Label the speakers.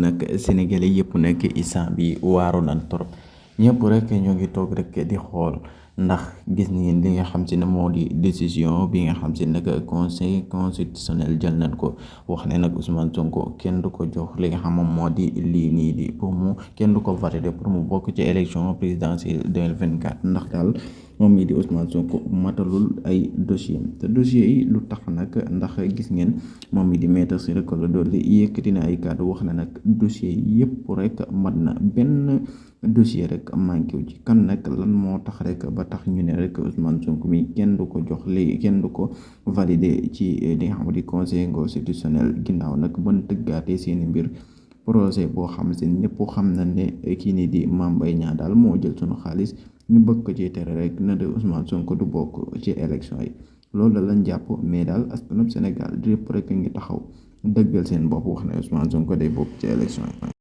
Speaker 1: nag sénégalais yëpp nag instant bi waaru nan trop ñëpp rek ñoo ngi toog rek di xool ndax gis ngeen li nga xam si ne moo di décision bi nga xam si nag conseil constitutionnel jël nañ ko wax ne nag Ousmane Sonko kenn du ko jox li nga xam moom moo di lii nii di pour mu kenn du ko valider pour mu bokk ci élection présidentielle 2024 ndax daal moom mii di Ousmane Sonko matalul ay dossier te dossier yi lu tax nag ndax gis ngeen moom mii di Maître Ciré Clédor Ly yëkkati na ay kàddu wax na nag dossier yëpp rek mat na benn dossier rek manqué wu ci kan nag lan moo tax rek ba tax ñu ne rek Ousmane Sonko mi kenn du ko jox li kenn du ko valider ci li nga xam di conseil constitutionnel ginnaaw nag ban tëggaatee seeni mbir projet boo xam si ñëpp xam na ne kii nii di Mame Mbaye Niang daal moo jël sunu xaalis ñu bëgg ko ci tere rek na de Ousmane Sonko du bokk ci élection yi loolu la lañ jàpp mais daal askanub Sénégal yëpp rek ngi taxaw dëggal seen bopp wax ne Ousmane Sonko day bokk ci élection yi.